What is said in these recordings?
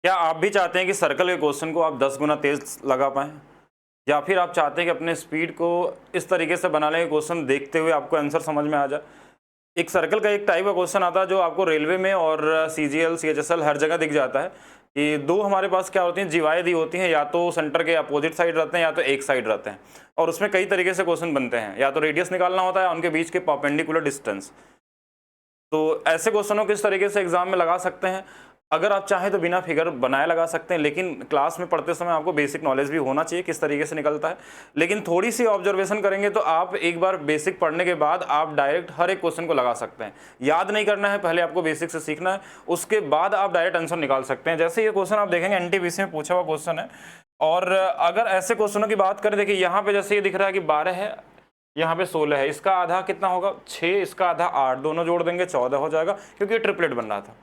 क्या आप भी चाहते हैं कि सर्कल के क्वेश्चन को आप 10 गुना तेज लगा पाएँ? या फिर आप चाहते हैं कि अपने स्पीड को इस तरीके से बना लें कि क्वेश्चन देखते हुए आपको आंसर समझ में आ जाए? एक सर्कल का एक टाइप का क्वेश्चन आता है जो आपको रेलवे में और सीजीएल, सीएचएसएल हर जगह दिख जाता है कि दो हमारे पास क्या होती हैं, जीवाएँ दी होती हैं, या तो सेंटर के अपोजिट साइड रहते हैं या तो एक साइड रहते हैं, और उसमें कई तरीके से क्वेश्चन बनते हैं। या तो रेडियस निकालना होता है, उनके बीच के परपेंडिकुलर डिस्टेंस। तो ऐसे क्वेश्चनों किस तरीके से एग्जाम में लगा सकते हैं? अगर आप चाहें तो बिना फिगर बनाए लगा सकते हैं, लेकिन क्लास में पढ़ते समय आपको बेसिक नॉलेज भी होना चाहिए किस तरीके से निकलता है। लेकिन थोड़ी सी ऑब्जर्वेशन करेंगे तो आप एक बार बेसिक पढ़ने के बाद आप डायरेक्ट हर एक क्वेश्चन को लगा सकते हैं। याद नहीं करना है, पहले आपको बेसिक से सीखना है, उसके बाद आप डायरेक्ट आंसर निकाल सकते हैं। जैसे ये क्वेश्चन आप देखेंगे एनटीपीसी में पूछा हुआ क्वेश्चन है, और अगर ऐसे क्वेश्चनों की बात करें, देखिए यहाँ पे जैसे ये दिख रहा है कि 12 है, यहाँ पे 16 है, इसका आधा कितना होगा 6, इसका आधा 8, दोनों जोड़ देंगे 14 हो जाएगा, क्योंकि ये ट्रिपलेट बन रहा था।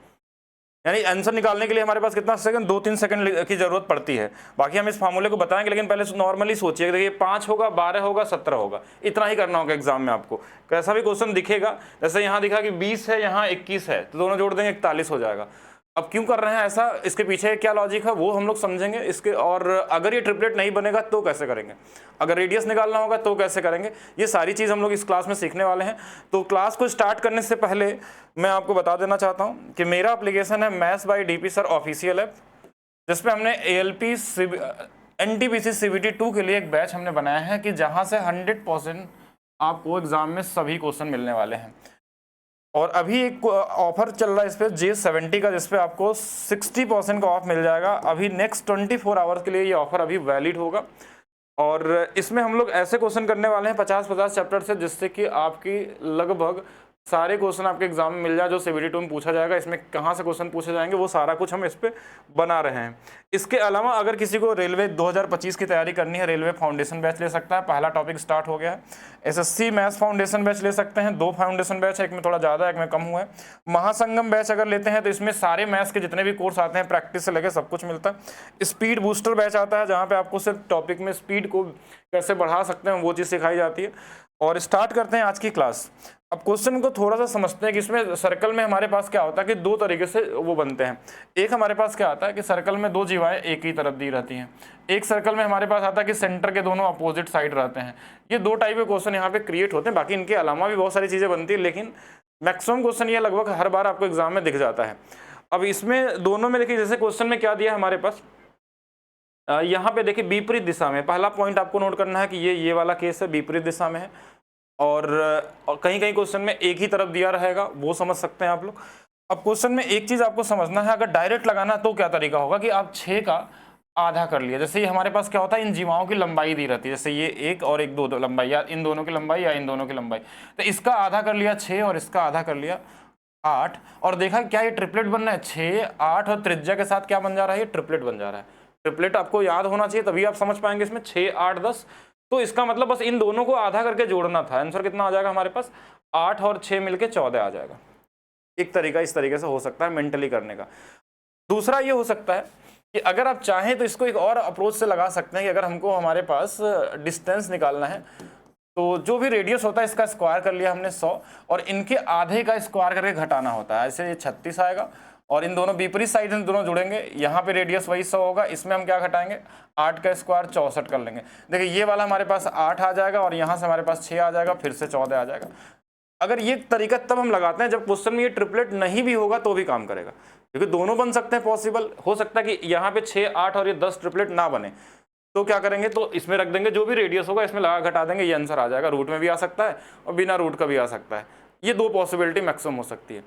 यानी आंसर निकालने के लिए हमारे पास कितना सेकंड, 2-3 सेकंड की जरूरत पड़ती है। बाकी हम इस फार्मूले को बताएंगे, लेकिन पहले नॉर्मली सोचिए, देखिए 5 होगा, 12 होगा, 17 होगा, इतना ही करना होगा एग्जाम में आपको। कैसा भी क्वेश्चन दिखेगा, जैसे यहाँ दिखा कि 20 है, यहाँ 21 है, तो दोनों जोड़ देंगे 41 हो जाएगा। अब क्यों कर रहे हैं ऐसा, इसके पीछे क्या लॉजिक है वो हम लोग समझेंगे इसके। और अगर ये ट्रिपलेट नहीं बनेगा तो कैसे करेंगे, अगर रेडियस निकालना होगा तो कैसे करेंगे, ये सारी चीज़ हम लोग इस क्लास में सीखने वाले हैं। तो क्लास को स्टार्ट करने से पहले मैं आपको बता देना चाहता हूँ कि मेरा एप्लीकेशन है maths by DP sir official app, जिसपे हमने ALP NTPC CBT 2 के लिए एक बैच हमने बनाया है कि जहाँ से 100% आपको एग्जाम में सभी क्वेश्चन मिलने वाले हैं। और अभी एक ऑफर चल रहा है इस पे J70 का, जिसपे आपको 60% का ऑफ मिल जाएगा। अभी नेक्स्ट 24 आवर्स के लिए ये ऑफर अभी वैलिड होगा, और इसमें हम लोग ऐसे क्वेश्चन करने वाले हैं 50-50 चैप्टर से, जिससे कि आपकी लगभग सारे क्वेश्चन आपके एग्जाम में मिल जाए जो CBT 2 में पूछा जाएगा। इसमें कहाँ से क्वेश्चन पूछे जाएंगे वो सारा कुछ हम इस पे बना रहे हैं। इसके अलावा अगर किसी को रेलवे 2025 की तैयारी करनी है, रेलवे फाउंडेशन बैच ले सकता है, पहला टॉपिक स्टार्ट हो गया है। SSC मैथ्स फाउंडेशन बैच ले सकते हैं, 2 फाउंडेशन बैच है, एक में थोड़ा ज़्यादा है, एक में कम हुआ है। महासंगम बैच अगर लेते हैं तो इसमें सारे मैथ्स के जितने भी कोर्स आते हैं प्रैक्टिस से लेकर सब कुछ मिलता है। स्पीड बूस्टर बैच आता है, जहाँ पे आपको सिर्फ टॉपिक में स्पीड को कैसे बढ़ा सकते हैं वो चीज़ सिखाई जाती है। और स्टार्ट करते हैं आज की क्लास। अब क्वेश्चन को थोड़ा सा समझते हैं कि इसमें सर्कल में हमारे पास क्या होता है कि 2 तरीके से वो बनते हैं। एक हमारे पास क्या आता है कि सर्कल में 2 जीवाएं एक ही तरफ दी रहती हैं। एक सर्कल में हमारे पास आता है कि सेंटर के दोनों अपोजिट साइड रहते हैं। ये 2 टाइप के क्वेश्चन यहाँ पे क्रिएट होते हैं। बाकी इनके अलावा भी बहुत सारी चीज़ें बनती है, लेकिन मैक्सिमम क्वेश्चन ये लगभग हर बार आपको एग्जाम में दिख जाता है। अब इसमें दोनों में देखिए, जैसे क्वेश्चन में क्या दिया है हमारे पास, यहाँ पे देखिए विपरीत दिशा में, पहला पॉइंट आपको नोट करना है कि ये वाला केस है, विपरीत दिशा में है। और कहीं कहीं क्वेश्चन में एक ही तरफ दिया रहेगा, वो समझ सकते हैं आप लोग। अब क्वेश्चन में एक चीज आपको समझना है, अगर डायरेक्ट लगाना तो क्या तरीका होगा कि आप 6 का आधा कर लिया। जैसे ये हमारे पास क्या होता है, इन जीवाओं की लंबाई दी रहती है, जैसे ये 1 और 1 2 लंबाई, या इन दोनों की लंबाई या इन दोनों की लंबाई। तो इसका आधा कर लिया 6 और इसका आधा कर लिया 8, और देखा क्या ये ट्रिपलेट बन रहा है, 6 8 और त्रिज्या के साथ क्या बन जा रहा है, ये ट्रिपलेट बन जा रहा है। ट्रिपलेट आपको याद होना चाहिए, तभी आप समझ पाएंगे इसमें 6 8 10। तो इसका मतलब बस इन दोनों को आधा करके जोड़ना था। आंसर कितना आ जाएगा हमारे पास, 8 और 6 मिलके 14 आ जाएगा। एक तरीका इस तरीके से हो सकता है मेंटली करने का। दूसरा ये हो सकता है कि अगर आप चाहें तो इसको एक और अप्रोच से लगा सकते हैं कि अगर हमको हमारे पास डिस्टेंस निकालना है, तो जो भी रेडियस होता है इसका स्क्वायर कर लिया हमने 100, और इनके आधे का स्क्वायर करके घटाना होता है। ऐसे ये 36 आएगा, और इन दोनों विपरीत साइड में दोनों जुड़ेंगे, यहाँ पे रेडियस वही 100 होगा, इसमें हम क्या घटाएंगे, 8 का स्क्वायर 64 कर लेंगे। देखिए ये वाला हमारे पास 8 आ जाएगा, और यहाँ से हमारे पास 6 आ जाएगा, फिर से 14 आ जाएगा। अगर ये तरीका तब हम लगाते हैं जब क्वेश्चन में ये ट्रिपलेट नहीं भी होगा तो भी काम करेगा, क्योंकि दोनों बन सकते हैं। पॉसिबल हो सकता है कि यहाँ पे 6 8 और ये 10 ट्रिपलेट ना बने, तो क्या करेंगे, तो इसमें रख देंगे जो भी रेडियस होगा इसमें लगा घटा देंगे, ये आंसर आ जाएगा। रूट में भी आ सकता है और बिना रूट का भी आ सकता है। ये 2 पॉसिबिलिटी मैक्सिमम हो सकती है।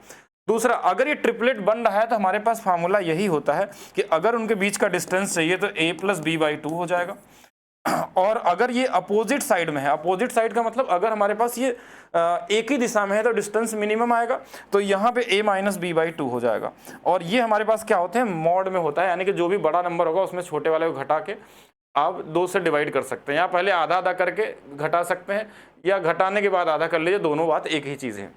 दूसरा, अगर ये ट्रिपलेट बन रहा है तो हमारे पास फार्मूला यही होता है कि अगर उनके बीच का डिस्टेंस चाहिए तो a + b/2 हो जाएगा। और अगर ये अपोजिट साइड में है, अपोजिट साइड का मतलब अगर हमारे पास ये एक ही दिशा में है तो डिस्टेंस मिनिमम आएगा, तो यहाँ पे a - b/2 हो जाएगा। और ये हमारे पास क्या होते हैं, मॉड में होता है, यानी कि जो भी बड़ा नंबर होगा उसमें छोटे वाले को घटा के आप 2 से डिवाइड कर सकते हैं, या पहले आधा आधा करके घटा सकते हैं, या घटाने के बाद आधा कर लीजिए, दोनों बात एक ही चीज़ है।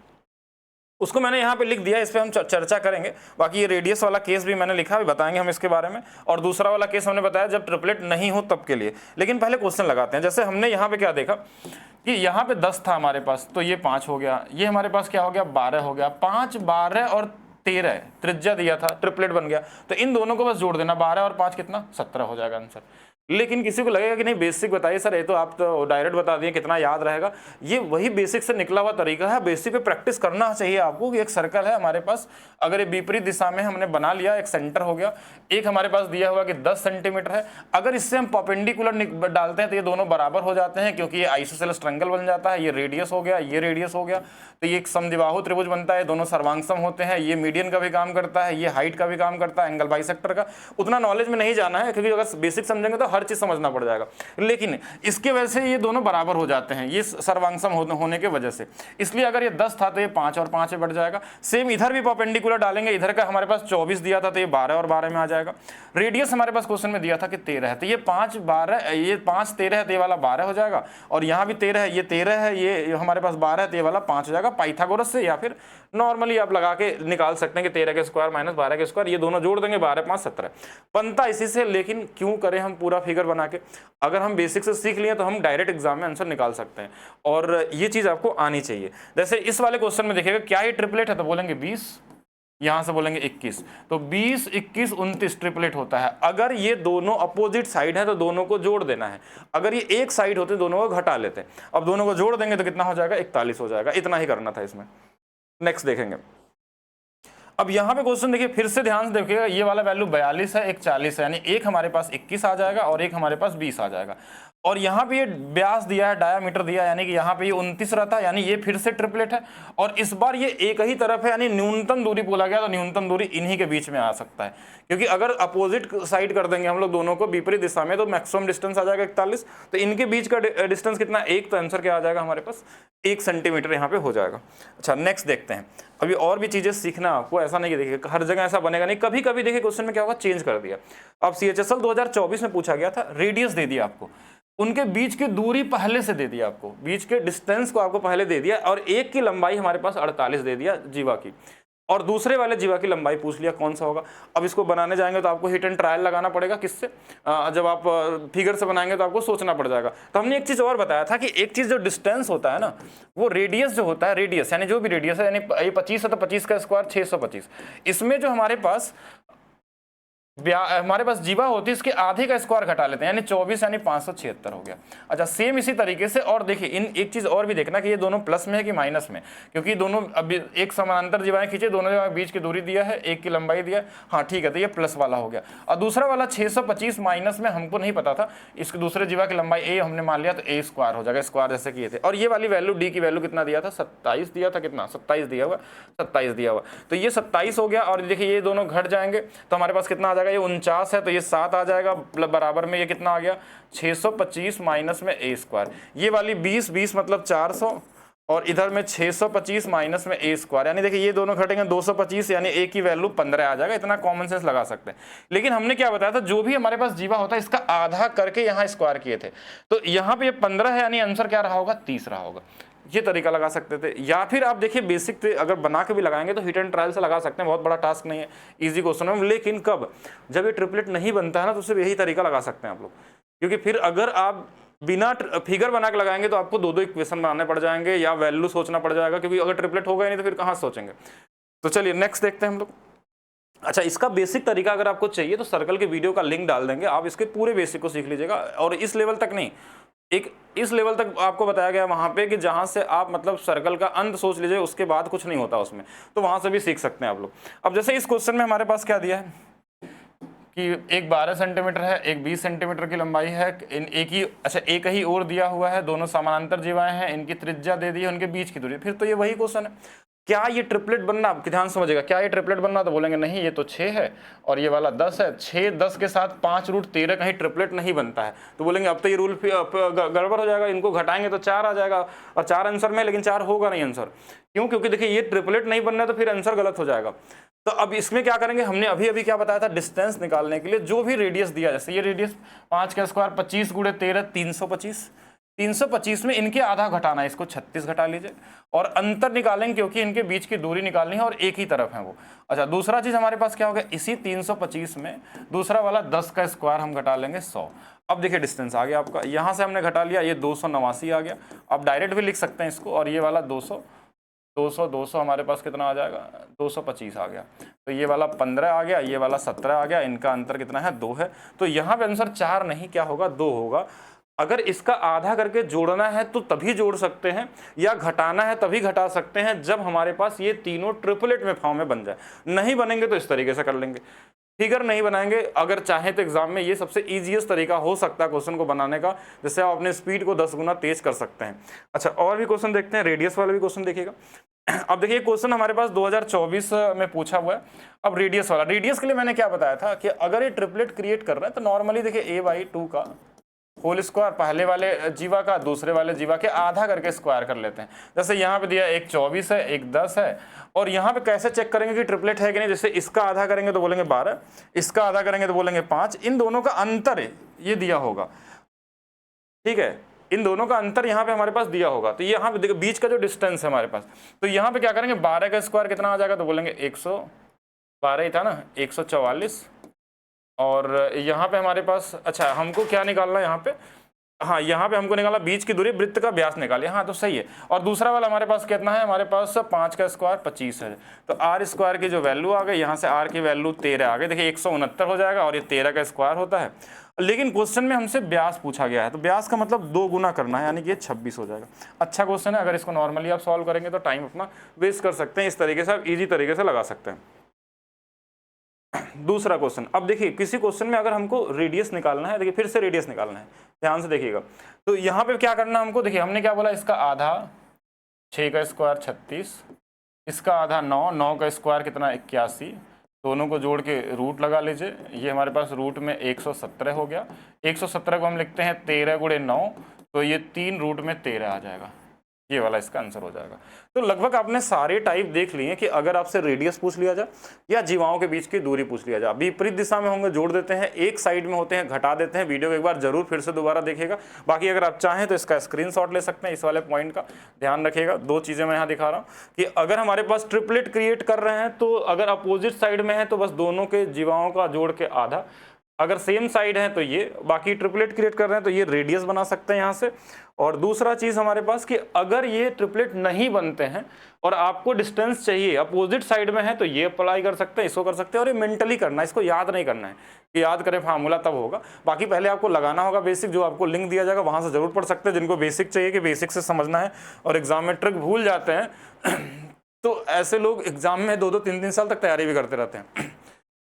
उसको मैंने यहाँ पे लिख दिया, इस पर हम चर्चा करेंगे। बाकी ये रेडियस वाला केस भी मैंने लिखा, भी बताएंगे हम इसके बारे में। और दूसरा वाला केस हमने बताया जब ट्रिपलेट नहीं हो तब के लिए। लेकिन पहले क्वेश्चन लगाते हैं। जैसे हमने यहाँ पे क्या देखा कि यहाँ पे 10 था हमारे पास, तो ये 5 हो गया। ये हमारे पास क्या हो गया, 12 हो गया। 5 12 और 13, त्रिज्या दिया था, ट्रिपलेट बन गया, तो इन दोनों को बस जोड़ देना, 12 और 5 कितना, 17 हो जाएगा आंसर। लेकिन किसी को लगेगा कि नहीं बेसिक बताइए सर, ये तो आप तो डायरेक्ट बता दिए, कितना याद रहेगा। ये वही बेसिक से निकला हुआ तरीका है, बेसिक पे प्रैक्टिस करना चाहिए आपको। कि एक सर्कल है हमारे पास, अगर ये विपरीत दिशा में हमने बना लिया, एक सेंटर हो गया, एक हमारे पास दिया हुआ कि 10 सेंटीमीटर है, अगर इससे हम परपेंडिकुलर डालते हैं तो ये दोनों बराबर हो जाते हैं, क्योंकि ये आइसोसेलेस ट्रायंगल बन जाता है, ये रेडियस हो गया, ये रेडियस हो गया, तो ये एक समद्विबाहु त्रिभुज बनता है, दोनों सर्वांगसम होते हैं, ये मीडियन का भी काम करता है, ये हाइट का भी काम करता है, एंगल बाइसेक्टर का। उतना नॉलेज में नहीं जाना है, क्योंकि अगर बेसिक समझेंगे तो हर चीज समझना पड़ जाएगा, लेकिन इसके वजह से ये दोनों बराबर हो जाते हैं, ये सर्वांगसम होने के वजह से। इसलिए अगर ये 10 था तो ये 5 और 5 में बढ़ जाएगा। सेम इधर भी परपेंडिकुलर डालेंगे, इधर का हमारे पास 24 दिया था तो ये 12 और 12 में आ जाएगा। रेडियस हमारे पास क्वेश्चन में दिया था कि 13 है, तो ये 5 12, ये 5 13 है तो ये वाला 12 हो जाएगा, और यहाँ भी 13 है, ये 13 है, ये हमारे पास 12 है तो ये वाला 5 हो जाएगा। पाइथागोरस से या फिर नॉर्मली आप लगा के निकाल सकते हैं कि 13 के स्क्वायर माइनस 12 के स्क्वायर, ये दोनों जोड़ देंगे, 12 5 17 बनता इसी से। लेकिन क्यों करें हम पूरा फिगर बना के, अगर हम बेसिक से सीख लिए तो हम डायरेक्ट एग्जाम में आंसर निकाल सकते हैं, और ये चीज आपको आनी चाहिए। जैसे इस वाले क्वेश्चन में देखिएगा, क्या ये ट्रिपलेट है, तो बोलेंगे 20, यहां से बोलेंगे 21, तो 20 21 29 ट्रिपलेट होता है। अगर ये दोनों अपोजिट साइड है तो दोनों को जोड़ देना है, अगर ये एक साइड होते दोनों को घटा लेते हैं। अब दोनों को जोड़ देंगे तो कितना हो जाएगा, 41 हो जाएगा। इतना ही करना था इसमें। नेक्स्ट देखेंगे। अब यहाँ पे क्वेश्चन देखिए, फिर से ध्यान से देखिएगा, ये वाला वैल्यू 42 है, एक 40 है, यानी एक हमारे पास 21 आ जाएगा और एक हमारे पास 20 आ जाएगा। और यहाँ पे ये व्यास दिया है, डायामीटर दिया है, यानी कि यहाँ पे ये 29 रहता है, यानी ये फिर से ट्रिपलेट है, और इस बार ये एक ही तरफ है, यानी न्यूनतम दूरी बोला गया तो न्यूनतम दूरी इन्हीं के बीच में आ सकता है, क्योंकि अगर अपोजिट साइड कर देंगे हम लोग दोनों को विपरीत दिशा में तो मैक्सिमम डिस्टेंस आ जाएगा 41, तो इनके बीच का डिस्टेंस कितना, 1, तो आंसर क्या आ जाएगा हमारे पास, 1 सेंटीमीटर यहाँ पे हो जाएगा। अच्छा नेक्स्ट देखते हैं। अभी और भी चीजें सीखना आपको, ऐसा नहीं कि देखिए हर जगह ऐसा बनेगा नहीं, कभी कभी देखिए क्वेश्चन में क्या होगा, चेंज कर दिया। अब CHSL 2024 में पूछा गया था, रेडियस दे दिया आपको, उनके बीच की दूरी पहले से दे दिया आपको, बीच के डिस्टेंस को आपको पहले दे दिया, और एक की लंबाई हमारे पास 48 दे दिया जीवा की, और दूसरे वाले जीवा की लंबाई पूछ लिया कौन सा होगा। अब इसको बनाने जाएंगे तो आपको हिट एंड ट्रायल लगाना पड़ेगा, किससे, जब आप फिगर से बनाएंगे तो आपको सोचना पड़ जाएगा। तो हमने एक चीज और बताया था कि एक चीज जो डिस्टेंस होता है ना, वो रेडियस जो होता है, रेडियस यानी जो भी रेडियस है, यानी ये 25 है तो 25 का स्क्वायर 625, इसमें जो हमारे पास जीवा होती है, इसके आधे का स्क्वायर घटा लेते हैं, यानी 24 यानी 576 हो गया। अच्छा सेम इसी तरीके से, और देखिए इन एक चीज और भी देखना कि ये दोनों प्लस में है कि माइनस में, क्योंकि दोनों अभी एक समानांतर जीवाएं खींचे, दोनों के बीच की दूरी दिया है, एक की लंबाई दिया है, हाँ ठीक है, तो ये प्लस वाला हो गया। और दूसरा वाला 625 माइनस में हमको नहीं पता था, इसके दूसरे जीवा की लंबाई ए हमने मान लिया, तो ए स्क्वायर हो जाएगा, स्क्वायर जैसे किए थे। और ये वाली वैल्यू डी की वैल्यू कितना दिया था, 27 दिया था, कितना 27 दिया हुआ, 27 दिया हुआ, तो ये 27 हो गया। और देखिए ये दोनों घट जाएंगे तो हमारे पास कितना आ जाएगा, ये 49 है तो ये 7 आ जाएगा, बराबर में ये कितना आ गया, 625 माइनस में ए स्क्वायर, ये वाली 20 मतलब 400, और इधर में 625 माइनस में ए स्क्वायर, यानी देखिए ये दोनों घटेंगे 225, यानी ए की वैल्यू 15 आ जाएगा। इतना कॉमन सेंस लगा सकते हैं। लेकिन हमने क्या बताया था, जो भी हमारे पास जीवा होता है इसका आधा करके यहाँ स्क्वायर किए थे, तो यहाँ पे ये 15 है, यानी आंसर क्या रहा होगा, 30 रहा होगा। ये तरीका लगा सकते थे, या फिर आप देखिए बेसिक अगर बना के भी लगाएंगे तो हिट एंड ट्रायल से लगा सकते हैं, बहुत बड़ा टास्क नहीं है, इजी क्वेश्चन है। लेकिन कब, जब ये ट्रिपलेट नहीं बनता है ना, तो सिर्फ यही तरीका लगा सकते हैं आप लोग, क्योंकि फिर अगर आप बिना फिगर बना के लगाएंगे तो आपको 2-2 इक्वेशन बनाने पड़ जाएंगे, या वैल्यू सोचना पड़ जाएगा, क्योंकि अगर ट्रिपलेट होगा ही नहीं तो फिर कहाँ सोचेंगे। तो चलिए नेक्स्ट देखते हैं हम लोग। अच्छा इसका बेसिक तरीका अगर आपको चाहिए तो सर्कल के वीडियो का लिंक डाल देंगे, आप इसके पूरे बेसिक को सीख लीजिएगा। और इस लेवल तक नहीं, एक इस लेवल तक आपको बताया गया वहां पे कि जहां से आप मतलब सर्कल का अंत सोच लीजिए, उसके बाद कुछ नहीं होता उसमें, तो वहां से भी सीख सकते हैं आप लोग। अब जैसे इस क्वेश्चन में हमारे पास क्या दिया है कि एक 12 सेंटीमीटर है, एक 20 सेंटीमीटर की लंबाई है, एक ही ओर दिया हुआ है, दोनों समानांतर जीवाएं हैं, इनकी त्रिज्या दे दी है, उनके बीच की दूरी। फिर तो ये वही क्वेश्चन है, क्या ये ट्रिपलेट बनना, ध्यान समझिएगा, क्या ये ट्रिपलेट बनना, तो बोलेंगे नहीं ये तो 6 है और ये वाला 10 है, 6 10 के साथ 5 रूट 13 कहीं ट्रिपलेट नहीं बनता है, तो बोलेंगे अब तो ये रूल गड़बड़ हो जाएगा, इनको घटाएंगे तो 4 आ जाएगा, और 4 आंसर में, लेकिन 4 होगा नहीं आंसर। क्यों, क्योंकि देखिए ये ट्रिपलेट नहीं बनना है तो फिर आंसर गलत हो जाएगा। तो अब इसमें क्या करेंगे, हमने अभी क्या बताया था, डिस्टेंस निकालने के लिए जो भी रेडियस दिया, जैसे ये रेडियस 5 का स्क्वायर 25 गुणे 13 325 में इनके आधा घटाना है, इसको 36 घटा लीजिए, और अंतर निकालेंगे क्योंकि इनके बीच की दूरी निकालनी है और एक ही तरफ है वो। अच्छा दूसरा चीज हमारे पास क्या हो गया, इसी 325 में दूसरा वाला 10 का स्क्वायर हम घटा लेंगे 100। अब देखिए डिस्टेंस आ गया आपका, यहां से हमने घटा लिया, ये 289 आ गया। अब डायरेक्ट भी लिख सकते हैं इसको, और ये वाला 200 200 200 हमारे पास कितना आ जाएगा, 225 आ गया। तो ये वाला 15 आ गया, ये वाला 17 आ गया, इनका अंतर कितना है, 2 है। तो यहाँ पे आंसर 4 नहीं, क्या होगा, 2 होगा। अगर इसका आधा करके जोड़ना है तो तभी जोड़ सकते हैं, या घटाना है तभी घटा सकते हैं जब हमारे पास ये तीनों ट्रिपलेट में फॉर्म में बन जाए। नहीं बनेंगे तो इस तरीके से कर लेंगे। फिगर नहीं बनाएंगे, अगर चाहें तो एग्जाम में ये सबसे इजीएस्ट तरीका हो सकता है क्वेश्चन को बनाने का, जिससे आप अपने स्पीड को 10 गुना तेज कर सकते हैं। अच्छा, और भी क्वेश्चन देखते हैं, रेडियस वाला भी क्वेश्चन देखिएगा। अब देखिए क्वेश्चन हमारे पास 2024 में पूछा हुआ है। अब रेडियस वाला, रेडियस के लिए मैंने क्या बताया था कि अगर ये ट्रिपलेट क्रिएट कर रहा है तो नॉर्मली देखिए a/2 का होल स्क्वायर पहले वाले जीवा का दूसरे वाले जीवा के आधा करके स्क्वायर कर लेते हैं। जैसे यहाँ पे दिया एक 24 है, एक 10 है, और यहाँ पे कैसे चेक करेंगे कि ट्रिपलेट है कि नहीं, जैसे इसका आधा करेंगे तो बोलेंगे 12, इसका आधा करेंगे तो बोलेंगे 5, इन दोनों का अंतर है ये दिया होगा, ठीक है, इन दोनों का अंतर यहाँ पे हमारे पास दिया होगा। तो यहाँ पे देखो बीच का जो डिस्टेंस है हमारे पास, तो यहाँ पे क्या करेंगे, 12 का स्क्वायर कितना आ जाएगा, तो बोलेंगे 112 ही था ना, 144, और यहाँ पे हमारे पास, अच्छा हमको क्या निकालना है यहाँ पे, हाँ यहाँ पे हमको निकाला बीच की दूरी, वृत्त का व्यास निकालिए, हाँ तो सही है। और दूसरा वाला हमारे पास कितना है, हमारे पास 5 का स्क्वायर 25 है। तो आर स्क्वायर की जो वैल्यू आ गई, यहाँ से आर की वैल्यू 13 आ गई, देखिए 169 हो जाएगा, और ये 13 का स्क्वायर होता है। लेकिन क्वेश्चन में हमसे व्यास पूछा गया है, तो व्यास का मतलब 2 गुना करना है, यानी कि ये 26 हो जाएगा। अच्छा क्वेश्चन है, अगर इसको नॉर्मली आप सॉल्व करेंगे तो टाइम अपना वेस्ट कर सकते हैं, इस तरीके से आप ईजी तरीके से लगा सकते हैं। दूसरा क्वेश्चन, अब देखिए किसी क्वेश्चन में अगर हमको रेडियस निकालना है, देखिए फिर से रेडियस निकालना है, ध्यान से देखिएगा। तो यहाँ पे क्या करना है हमको, देखिए हमने क्या बोला, इसका आधा 6 का स्क्वायर 36, इसका आधा 9, 9 का स्क्वायर कितना 81, दोनों को जोड़ के रूट लगा लीजिए, ये हमारे पास रूट में 117 हो गया। 117 को हम लिखते हैं 13 गुणे 9, तो ये 3 रूट में 13 आ जाएगा, ये वाला इसका आंसर हो जाएगा। तो लगभग आपने सारे टाइप देख लिए कि अगर आपसे रेडियस पूछ लिया जाए या जीवाओं के बीच की दूरी पूछ लिया जाए, विपरीत दिशा में होंगे जोड़ देते हैं, एक साइड में होते हैं घटा देते हैं। वीडियो को एक बार जरूर फिर से दोबारा देखिएगा। बाकी अगर आप चाहें तो इसका स्क्रीनशॉट ले सकते हैं, इस वाले पॉइंट का ध्यान रखिएगा। 2 चीज़ें मैं यहाँ दिखा रहा हूँ कि अगर हमारे पास ट्रिपलेट क्रिएट कर रहे हैं तो अगर अपोजिट साइड में है तो बस दोनों के जीवाओं का जोड़ के आधा, अगर सेम साइड है तो ये, बाकी ट्रिपलेट क्रिएट कर रहे हैं तो ये रेडियस बना सकते हैं यहाँ से। और दूसरा चीज़ हमारे पास कि अगर ये ट्रिपलेट नहीं बनते हैं और आपको डिस्टेंस चाहिए अपोजिट साइड में है तो ये अप्लाई कर सकते हैं, इसको कर सकते हैं। और ये मेंटली करना है, इसको याद नहीं करना है कि याद करें फार्मूला तब होगा। बाकी पहले आपको लगाना होगा बेसिक, जो आपको लिंक दिया जाएगा वहाँ से जरूर पढ़ सकते हैं। जिनको बेसिक चाहिए कि बेसिक से समझना है और एग्जाम में ट्रिक भूल जाते हैं तो ऐसे लोग एग्जाम में 2-2 3-3 साल तक तैयारी भी करते रहते हैं।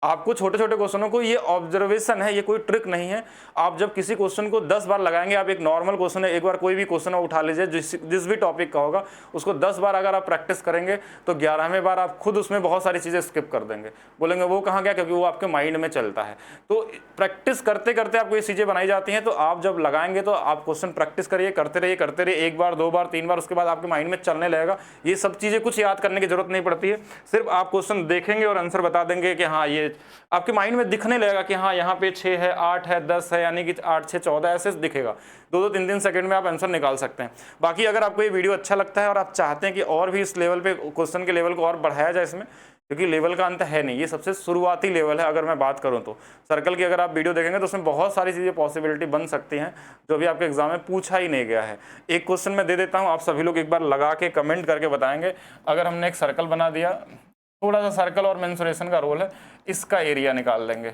आपको छोटे छोटे क्वेश्चनों को, ये ऑब्जर्वेशन है, ये कोई ट्रिक नहीं है। आप जब किसी क्वेश्चन को 10 बार लगाएंगे, आप एक नॉर्मल क्वेश्चन है, एक बार कोई भी क्वेश्चन उठा लीजिए जिस भी टॉपिक का होगा, उसको 10 बार अगर आप प्रैक्टिस करेंगे तो 11वें बार आप खुद उसमें बहुत सारी चीज़ें स्किप कर देंगे, बोलेंगे वो कहाँ गया, क्योंकि वो आपके माइंड में चलता है। तो प्रैक्टिस करते करते आपको ये चीज़ें बनाई जाती हैं। तो आप जब लगाएंगे तो आप क्वेश्चन प्रैक्टिस करिए, करते रहिए, 1 बार 2 बार 3 बार, उसके बाद आपके माइंड में चलने लगेगा। ये सब चीज़ें कुछ याद करने की जरूरत नहीं पड़ती है, सिर्फ आप क्वेश्चन देखेंगे और आंसर बता देंगे कि हाँ, ये आपके माइंड में दिखने लगेगा कि हाँ यहाँ पे 6 है, 8 है, 10 है, यानी कि 8 6 14 ऐसे दिखेगा। 2-2 3-3 सेकंड में आप आंसर निकाल सकते हैं। बाकी अगर आपको ये वीडियो अच्छा लगता है और आप चाहते हैं कि और भी इस लेवल पे क्वेश्चन के लेवल को और बढ़ाया जाए इसमें, क्योंकि लेवल का अंत है नहीं, ये सबसे शुरुआती लेवल है। अगर मैं बात करूं तो सर्कल की अगर आप वीडियो देखेंगे तो उसमें बहुत सारी चीज़ें पॉसिबिलिटी बन सकती हैं जो भी आपके एग्जाम में पूछा ही नहीं गया है। एक क्वेश्चन मैं दे देता हूँ, आप सभी लोग एक बार लगा के कमेंट करके बताएंगे। अगर हमने एक सर्कल बना दिया, थोड़ा सा सर्कल और मेंसुरेशन का रोल है, इसका एरिया निकाल लेंगे,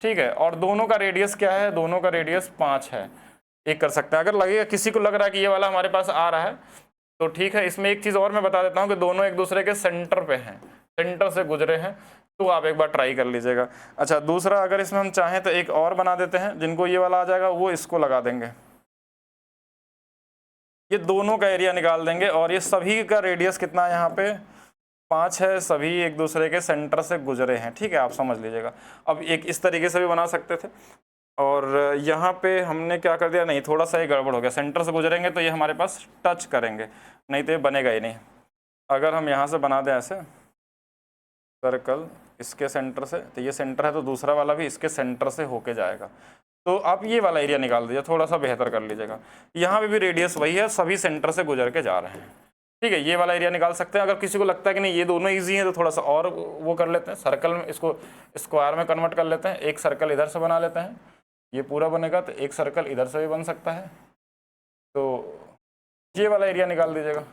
ठीक है, और दोनों का रेडियस क्या है, दोनों का रेडियस 5 है। एक कर सकते हैं। अगर लगेगा किसी को लग रहा है कि ये वाला हमारे पास आ रहा है तो ठीक है। इसमें एक चीज़ और मैं बता देता हूँ कि दोनों एक दूसरे के सेंटर पे हैं, सेंटर से गुजरे हैं, तो आप एक बार ट्राई कर लीजिएगा। अच्छा, दूसरा अगर इसमें हम चाहें तो एक और बना देते हैं, जिनको ये वाला आ जाएगा वो इसको लगा देंगे, ये दोनों का एरिया निकाल देंगे। और ये सभी का रेडियस कितना है, यहाँ पे 5 है, सभी एक दूसरे के सेंटर से गुजरे हैं, ठीक है, आप समझ लीजिएगा। अब एक इस तरीके से भी बना सकते थे। और यहाँ पे हमने क्या कर दिया, नहीं थोड़ा सा ही गड़बड़ हो गया, सेंटर से गुजरेंगे तो ये हमारे पास टच करेंगे, नहीं तो ये बनेगा ही नहीं। अगर हम यहाँ से बना दें ऐसे सर्कल इसके सेंटर से, तो ये सेंटर है तो दूसरा वाला भी इसके सेंटर से होके जाएगा। तो आप ये वाला एरिया निकाल दीजिए, थोड़ा सा बेहतर कर लीजिएगा। यहाँ पे भी रेडियस वही है, सभी सेंटर से गुजर के जा रहे हैं, ठीक है, ये वाला एरिया निकाल सकते हैं। अगर किसी को लगता है कि नहीं ये दोनों इजी हैं तो थोड़ा सा और वो कर लेते हैं, सर्कल में इसको स्क्वायर में कन्वर्ट कर लेते हैं। एक सर्कल इधर से बना लेते हैं, ये पूरा बनेगा, तो एक सर्कल इधर से भी बन सकता है। तो ये वाला एरिया निकाल दीजिएगा।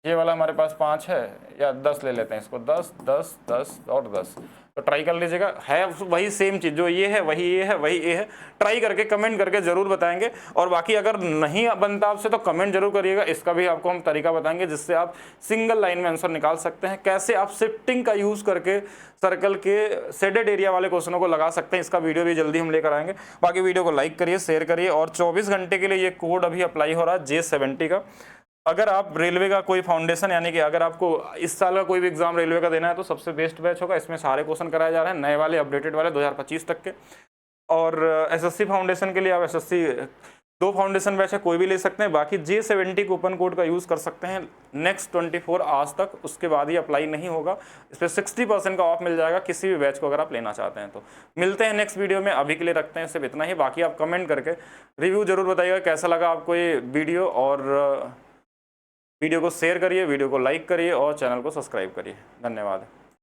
ये वाला हमारे पास 5 है या 10 ले लेते हैं इसको, 10 10 10 और 10, तो ट्राई कर लीजिएगा। है वही सेम चीज़, जो ये है वही ये है वही ये है। ट्राई करके कमेंट करके ज़रूर बताएंगे। और बाकी अगर नहीं बनता आपसे तो कमेंट जरूर करिएगा, इसका भी आपको हम तरीका बताएंगे जिससे आप सिंगल लाइन में आंसर निकाल सकते हैं। कैसे आप शिफ्टिंग का यूज़ करके सर्कल के शेडेड एरिया वाले क्वेश्चनों को लगा सकते हैं, इसका वीडियो भी जल्दी हम लेकर आएंगे। बाकी वीडियो को लाइक करिए, शेयर करिए। और 24 घंटे के लिए ये कोड अभी अप्लाई हो रहा है J70 का। अगर आप रेलवे का कोई फाउंडेशन, यानी कि अगर आपको इस साल का कोई भी एग्जाम रेलवे का देना है तो सबसे बेस्ट बैच होगा। इसमें सारे क्वेश्चन कराए जा रहे हैं, नए वाले, अपडेटेड वाले 2025 तक के। और एसएससी फाउंडेशन के लिए आप एसएससी 2 फाउंडेशन बैच है, कोई भी ले सकते हैं। बाकी J70 कूपन कोड का यूज़ कर सकते हैं नेक्स्ट 24 आवर्स तक, उसके बाद ही अप्लाई नहीं होगा। इस पर 60% का ऑफ मिल जाएगा किसी भी बैच को अगर आप लेना चाहते हैं तो। मिलते हैं नेक्स्ट वीडियो में, अभी के लिए रखते हैं सिर्फ इतना ही। बाकी आप कमेंट करके रिव्यू जरूर बताइएगा कैसा लगा आपको ये वीडियो, और वीडियो को शेयर करिए, वीडियो को लाइक करिए और चैनल को सब्सक्राइब करिए। धन्यवाद।